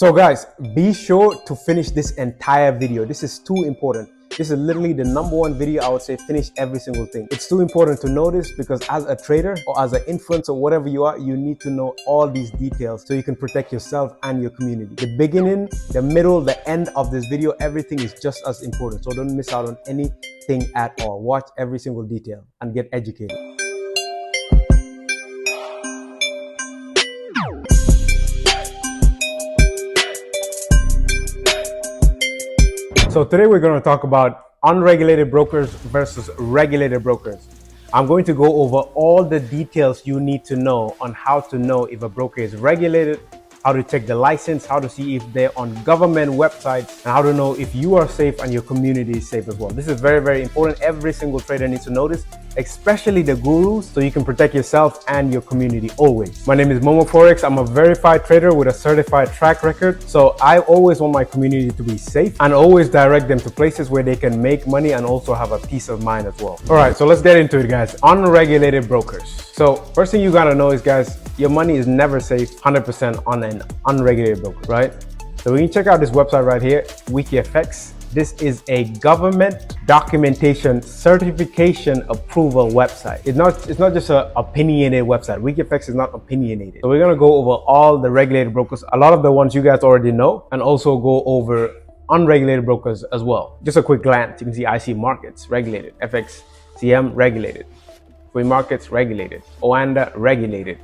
So guys, be sure to finish this entire video. This is too important. This is literally the #1 video I would say finish every single thing. It's too important to know this because as a trader or as an influencer, whatever you are, you need to know all these details so you can protect yourself and your community. The beginning, the middle, the end of this video, everything is just as important. So don't miss out on anything at all. Watch every single detail and get educated. So today we're going to talk about unregulated brokers versus regulated brokers. I'm going to go over all the details you need to know on how to know if a broker is regulated, how to check the license, how to see if they're on government websites, and how to know if you are safe and your community is safe as well. This is very, very important. Every single trader needs to know this, especially the gurus, so you can protect yourself and your community always. My name is Momo Forex. I'm a verified trader with a certified track record. So I always want my community to be safe and always direct them to places where they can make money and also have a peace of mind as well. All right, so let's get into it, guys. Unregulated brokers. So first thing you gotta know is, guys, your money is never safe 100% on an unregulated broker, right? So when you check out this website right here, WikiFX, this is a government documentation certification approval website. It's not just an opinionated website. WikiFX is not opinionated. So we're gonna go over all the regulated brokers, a lot of the ones you guys already know, and also go over unregulated brokers as well. Just a quick glance, you can see IC markets, regulated, FXCM, regulated, free markets, regulated, Oanda, regulated.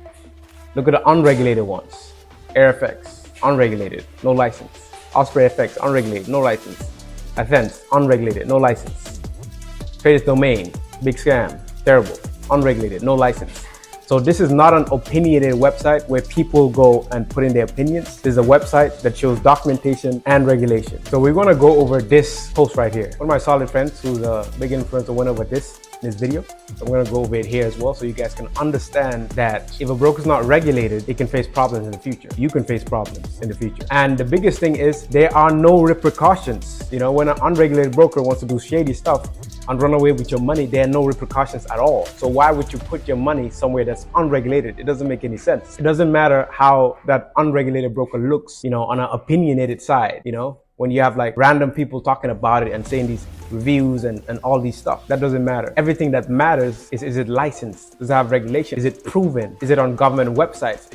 Look at the unregulated ones. AirFX, unregulated, no license. Osprey FX, unregulated, no license. Athens, unregulated, no license. Traders Domain, big scam, terrible, unregulated, no license. So this is not an opinionated website where people go and put in their opinions. This is a website that shows documentation and regulation. So we're gonna go over this post right here. One of my solid friends who's a big influencer went over this in this video. So I'm gonna go over it here as well so you guys can understand that if a broker is not regulated, it can face problems in the future. You can face problems in the future. And the biggest thing is there are no repercussions. You know, when an unregulated broker wants to do shady stuff and run away with your money, there are no repercussions at all. So why would you put your money somewhere that's unregulated? It doesn't make any sense. It doesn't matter how that unregulated broker looks, you know, on an opinionated side, you know, when you have like random people talking about it and saying these reviews and all these stuff. That doesn't matter. Everything that matters is it licensed? Does it have regulation? Is it proven? Is it on government websites?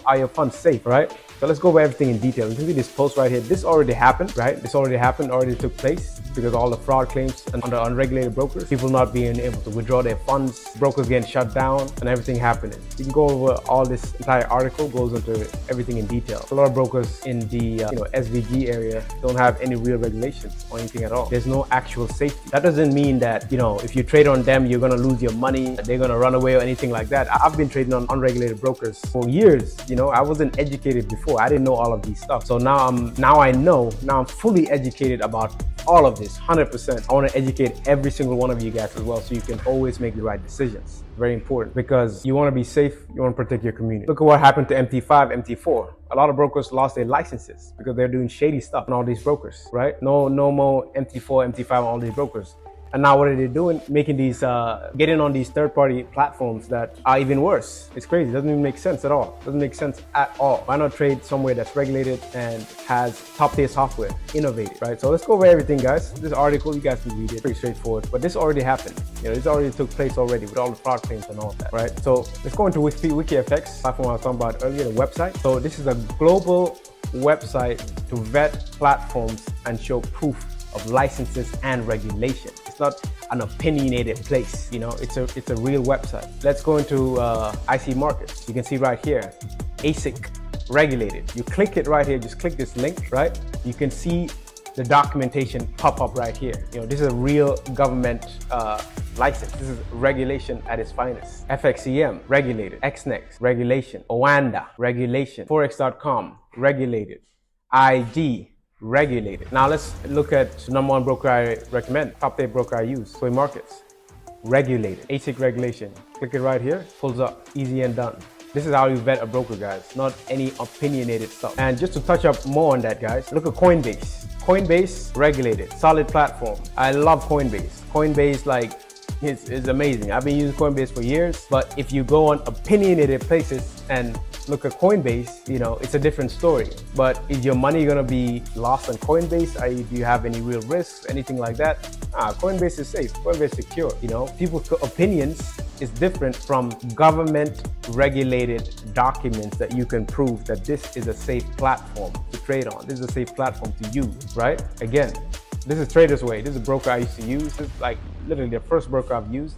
Are your funds safe, right? So let's go over everything in detail. You can see this post right here. This already happened, right? This already happened, already took place because all the fraud claims and under unregulated brokers, people not being able to withdraw their funds, brokers getting shut down, and everything happening. You can go over all this entire article, goes into everything in detail. A lot of brokers in the SVG area don't have any real regulations or anything at all. There's no actual safety. That doesn't mean that, you know, if you trade on them, you're gonna lose your money, they're gonna run away or anything like that. I've been trading on unregulated brokers for years. You know, I wasn't educated before. I didn't know all of these stuff. So now I know. Now I'm fully educated about all of this, 100%. I want to educate every single one of you guys as well so you can always make the right decisions. Very important because you want to be safe, you want to protect your community. Look at what happened to MT5, MT4. A lot of brokers lost their licenses because they're doing shady stuff on all these brokers, right? No more MT4, MT5 on all these brokers. And now what are they doing? Making these, getting on these third-party platforms that are even worse. It's crazy. It doesn't even make sense at all. It doesn't make sense at all. Why not trade somewhere that's regulated and has top-tier software, innovative, right? So let's go over everything, guys. This article, you guys can read it. Pretty straightforward. But this already happened. You know, this already took place already with all the fraud claims and all of that, right? So let's go into WikiFX, platform I was talking about earlier, the website. So this is a global website to vet platforms and show proof of licenses and regulation. It's not an opinionated place, you know, it's a real website. Let's go into IC markets. You can see right here, ASIC regulated. You click it right here, just click this link, right? You can see the documentation pop up right here. You know, this is a real government license. This is regulation at its finest. FXCM, regulated. XNext, regulation. Oanda, regulation. Forex.com, regulated. IG, regulated. Now let's look at the #1 broker I recommend, top 8 broker I use, Free Markets, regulated, ASIC regulation. Click it right here, pulls up, easy and done. This is how you vet a broker, guys, not any opinionated stuff. And just to touch up more on that, guys, look at Coinbase. Coinbase, regulated, solid platform. I love Coinbase. Coinbase, like, it's amazing. I've been using Coinbase for years, but if you go on opinionated places and look at Coinbase, you know, it's a different story. But is your money gonna be lost on Coinbase? Do you have any real risks, anything like that? Coinbase is safe, Coinbase is secure. You know, people's opinions is different from government regulated documents that you can prove that this is a safe platform to trade on. This is a safe platform to use, right? Again, this is Trader's Way. This is a broker I used to use. This is like literally the first broker I've used.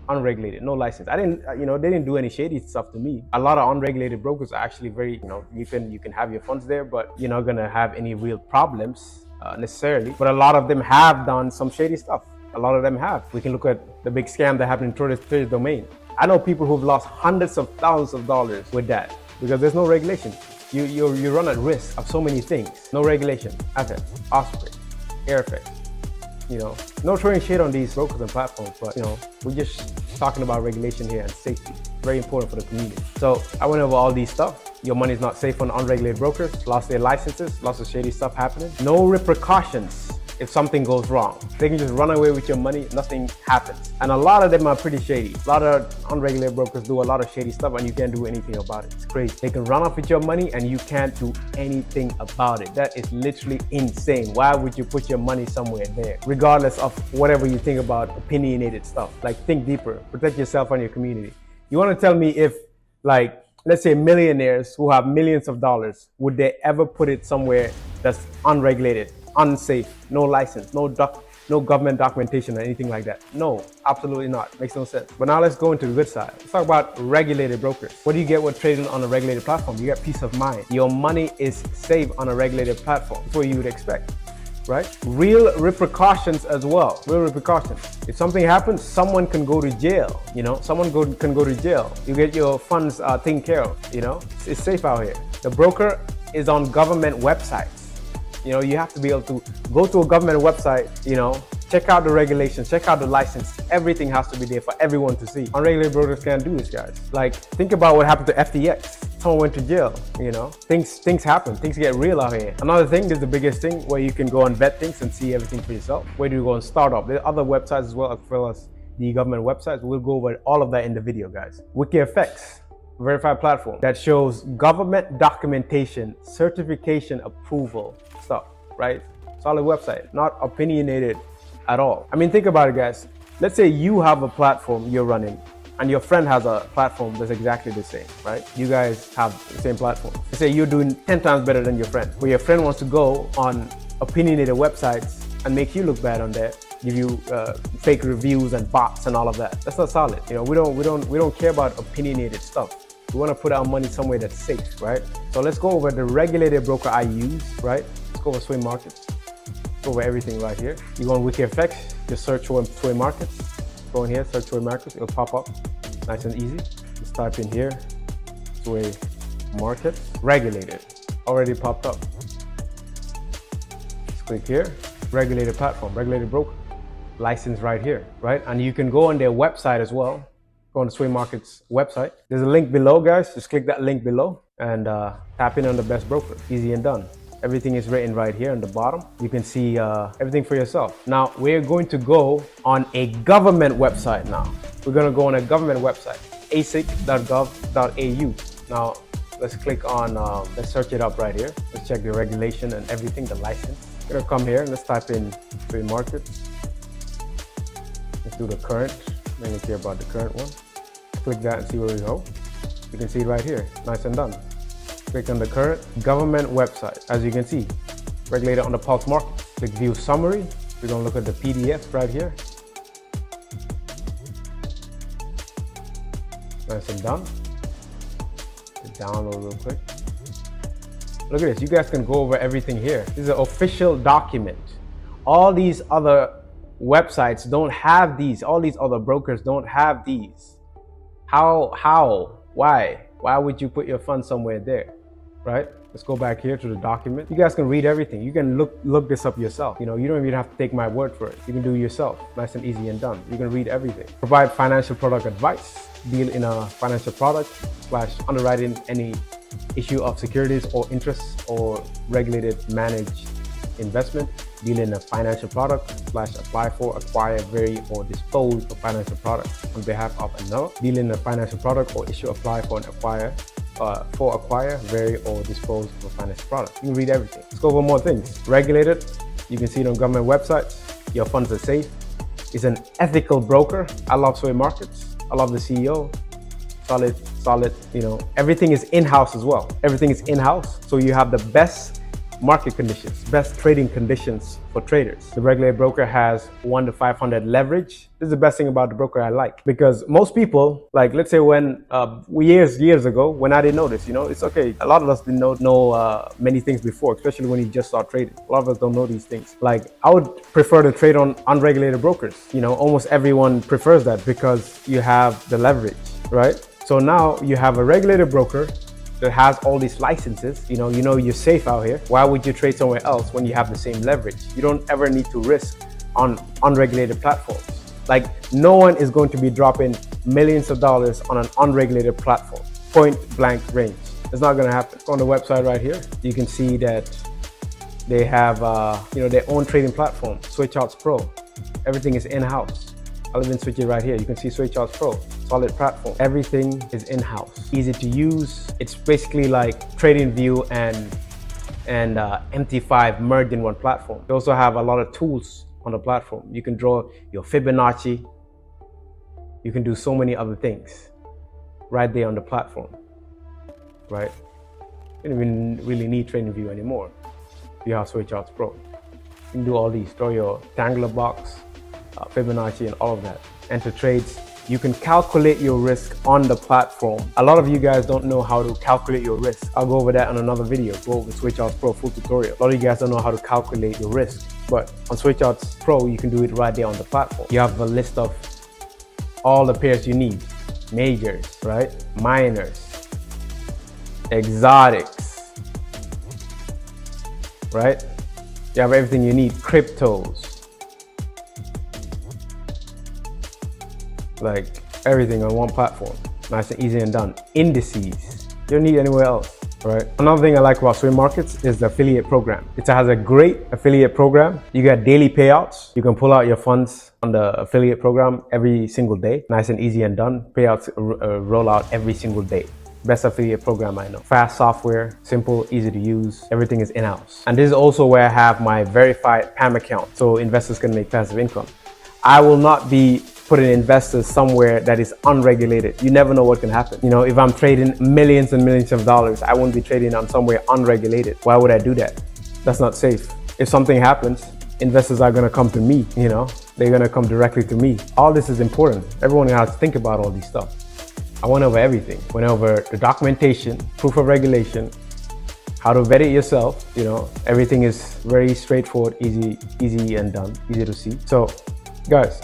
Unregulated, no license. I didn't, you know, they didn't do any shady stuff to me. A lot of unregulated brokers are actually very, you know, you can have your funds there, but you're not gonna have any real problems necessarily. But a lot of them have done some shady stuff. A lot of them have. We can look at the big scam that happened in Trader's Domain. I know people who've lost hundreds of thousands of dollars with that because there's no regulation. You run at risk of so many things. No regulation. FX, Osprey, Airfix. You know, no throwing shade on these brokers and platforms, but you know, we're just talking about regulation here and safety. Very important for the community. So I went over all these stuff. Your money is not safe on unregulated brokers, lost their licenses, lots of shady stuff happening. No repercussions if something goes wrong. They can just run away with your money, nothing happens. And a lot of them are pretty shady. A lot of unregulated brokers do a lot of shady stuff and you can't do anything about it. It's crazy. They can run off with your money and you can't do anything about it. That is literally insane. Why would you put your money somewhere there? Regardless of whatever you think about opinionated stuff. Like, think deeper, protect yourself and your community. You want to tell me if, like, let's say millionaires who have millions of dollars, would they ever put it somewhere that's unregulated, unsafe, no license, no government documentation or anything like that? No, absolutely not. Makes no sense. But now let's go into the good side. Let's talk about regulated brokers. What do you get with trading on a regulated platform? You get peace of mind. Your money is safe on a regulated platform. That's what you would expect, right? Real repercussions as well. Real repercussions. If something happens, someone can go to jail. You know, can go to jail. You get your funds taken care of. You know, it's safe out here. The broker is on government websites. You know, you have to be able to go to a government website, you know, check out the regulations, check out the license. Everything has to be there for everyone to see. Unregulated brokers can't do this, guys. Like, think about what happened to FTX. Someone went to jail, you know. Things happen, things get real out here. Another thing is the biggest thing, where you can go and vet things and see everything for yourself. Where do you go and start up? There are other websites as well as the government websites. We'll go over all of that in the video, guys. WikiFX. Verified platform that shows government documentation, certification, approval stuff, right? Solid website, not opinionated at all. I mean, think about it, guys. Let's say you have a platform you're running and your friend has a platform that's exactly the same, right? You guys have the same platform. Let's say you're doing 10 times better than your friend, where your friend wants to go on opinionated websites and make you look bad on there, give you fake reviews and bots and all of that. That's not solid. You know, we don't care about opinionated stuff. We want to put our money somewhere that's safe, right? So let's go over the regulated broker I use, right? Let's go over Sway Markets. Go over everything right here. You go on WikiFX, just search for Sway Markets. Go in here, search Sway Markets, it'll pop up. Nice and easy. Just type in here, Sway Markets, regulated. Already popped up. Just click here, regulated platform, regulated broker. License right here, right? And you can go on their website as well. Go on the Sway Markets website. There's a link below, guys. Just click that link below and tap in on the best broker. Easy and done. Everything is written right here on the bottom. You can see everything for yourself. Now, we're going to go on a government website now. We're going to go on a government website, asic.gov.au. Now, let's click on, let's search it up right here. Let's check the regulation and everything, the license. We're going to come here and let's type in Sway Markets. Let's do the current. I don't care about the current one. Click that and see where we go. You can see it right here, nice and done. Click on the current government website. As you can see, regulated on the Pulse Market. Click view summary. We're gonna look at the PDF right here. Nice and done. Download real quick. Look at this, you guys can go over everything here. This is an official document. All these other websites don't have these. All these other brokers don't have these. How? Why would you put your funds somewhere there, right? Let's go back here to the document. You guys can read everything. You can look this up yourself. You know, you don't even have to take my word for it. You can do it yourself. Nice and easy and done. You can read everything. Provide financial product advice. Deal in a financial product / underwriting any issue of securities or interests or regulated managed investment. Deal in a financial product / apply for, acquire, vary, or dispose of financial products on behalf of another. Deal in a financial product or issue, apply for, and acquire for acquire, vary, or dispose of a financial product. You can read everything. Let's go over more things. Regulated, you can see it on government websites. Your funds are safe. It's an ethical broker. I love Sway Markets. I love the CEO. Solid, everything is in-house as well. Everything is in-house, so you have the best market conditions, best trading conditions for traders. The regulated broker has 1 to 500 leverage. This is the best thing about the broker I like, because most people, like, let's say when years ago, when I didn't know this, it's okay. A lot of us didn't know many things before, especially when you just start trading. A lot of us don't know these things. Like, I would prefer to trade on unregulated brokers. Almost everyone prefers that because you have the leverage, right? So now you have a regulated broker that has all these licenses. You're safe out here. Why would you trade somewhere else when you have the same leverage? You don't ever need to risk on unregulated platforms. Like, no one is going to be dropping millions of dollars on an unregulated platform. Point blank range. It's not going to happen. On the website right here, you can see that they have their own trading platform, SwayCharts Pro. Everything is in-house. I'll even switch it right here. You can see SwayCharts Pro, solid platform. Everything is in-house, easy to use. It's basically like TradingView and MT5 merged in one platform. They also have a lot of tools on the platform. You can draw your Fibonacci. You can do so many other things right there on the platform, right? You don't even really need TradingView anymore. You have SwayCharts Pro. You can do all these, draw your Tangler box, Fibonacci, and all of that. Enter trades. You can calculate your risk on the platform. A lot of you guys don't know how to calculate your risk. I'll go over that in another video. Go over SwayCharts Pro full tutorial. A lot of you guys don't know how to calculate your risk, but on SwayCharts Pro, you can do it right there on the platform. You have a list of all the pairs you need: majors, right? Minors, exotics, right? You have everything you need. Cryptos. Like, everything on one platform. Nice and easy and done. Indices. You don't need anywhere else, right? Another thing I like about Sway Markets is the affiliate program. It has a great affiliate program. You get daily payouts. You can pull out your funds on the affiliate program every single day. Nice and easy and done. Payouts roll out every single day. Best affiliate program I know. Fast software, simple, easy to use. Everything is in-house. And this is also where I have my verified PAM account, so investors can make passive income. I will not be putting investors somewhere that is unregulated. You never know what can happen. If I'm trading millions and millions of dollars, I won't be trading on somewhere unregulated. Why would I do that? That's not safe. If something happens, investors are gonna come to me, they're gonna come directly to me. All this is important. Everyone has to think about all these stuff. I went over everything. Went over the documentation, proof of regulation, how to vet it yourself. Everything is very straightforward, easy and done, easy to see. So, guys,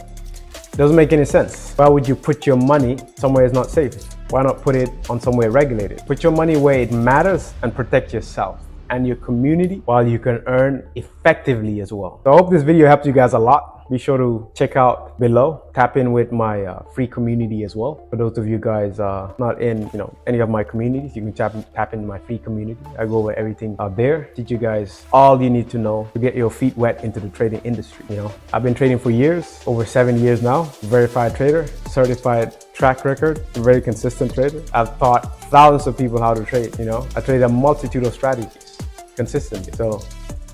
doesn't make any sense. Why would you put your money somewhere it's not safe? Why not put it on somewhere regulated? Put your money where it matters and protect yourself and your community while you can earn effectively as well. So I hope this video helped you guys a lot. Be sure to check out below, tap in with my free community as well. For those of you guys not in any of my communities, you can tap into my free community. I go over everything out there, teach you guys all you need to know to get your feet wet into the trading industry. I've been trading for years, over 7 years now. Verified trader, certified track record, very consistent trader. I've taught thousands of people how to trade. I trade a multitude of strategies consistently. So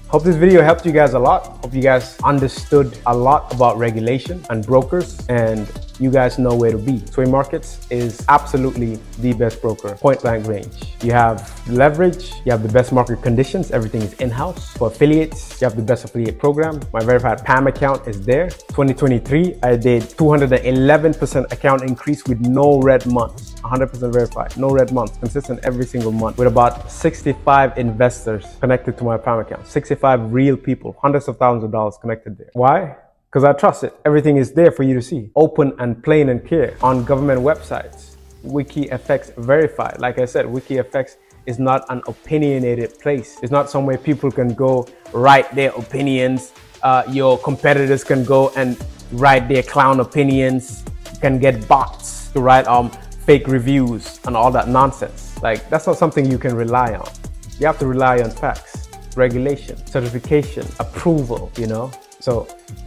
hope this video helped you guys a lot. Hope you guys understood a lot about regulation and brokers, and you guys know where to be. Sway Markets is absolutely the best broker, point blank range. You have leverage, you have the best market conditions, everything is in-house. For affiliates, you have the best affiliate program. My verified PAM account is there. 2023, I did 211% account increase with no red months. 100% verified, no red months, consistent every single month, with about 65 investors connected to my PAM account. 65 real people, hundreds of thousands of dollars connected there. Why? Because I trust it. Everything is there for you to see, open and plain and clear on government websites. WikiFX verified. Like I said, WikiFX is not an opinionated place. It's not somewhere people can go write their opinions. Your competitors can go and write their clown opinions, can get bots to write fake reviews and all that nonsense. Like, that's not something you can rely on. You have to rely on facts, regulation, certification, approval, So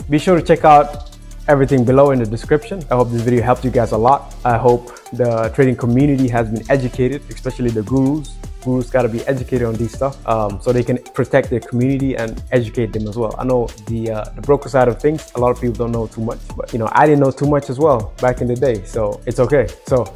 be sure to check out everything below in the description. I hope this video helped you guys a lot. I hope the trading community has been educated, especially the gurus. Gurus got to be educated on these stuff so they can protect their community and educate them as well. I know the broker side of things, a lot of people don't know too much, but you know, I didn't know too much as well back in the day, so it's okay. So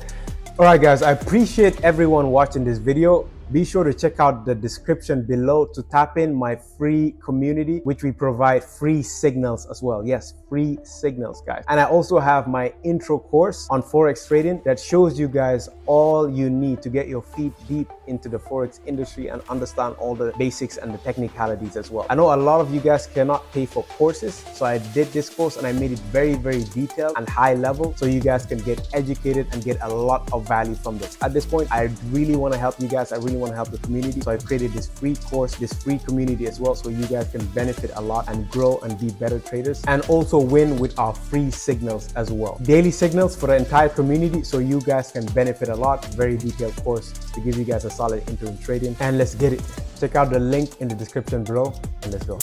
all right guys, I appreciate everyone watching this video. Be sure to check out the description below to tap in my free community, which we provide free signals as well. Yes, free signals, guys. And I also have my intro course on Forex trading that shows you guys all you need to get your feet deep into the Forex industry and understand all the basics and the technicalities as well. I know a lot of you guys cannot pay for courses, so I did this course and I made it very, very detailed and high level so you guys can get educated and get a lot of value from this. At this point, I really want to help you guys. I really want to help the community, so I created this free course, this free community as well, so you guys can benefit a lot and grow and be better traders, and also win with our free signals as well. Daily signals for the entire community, so you guys can benefit a lot. Very detailed course to give you guys a solid intro in trading. And let's get it. Check out the link in the description below and let's go.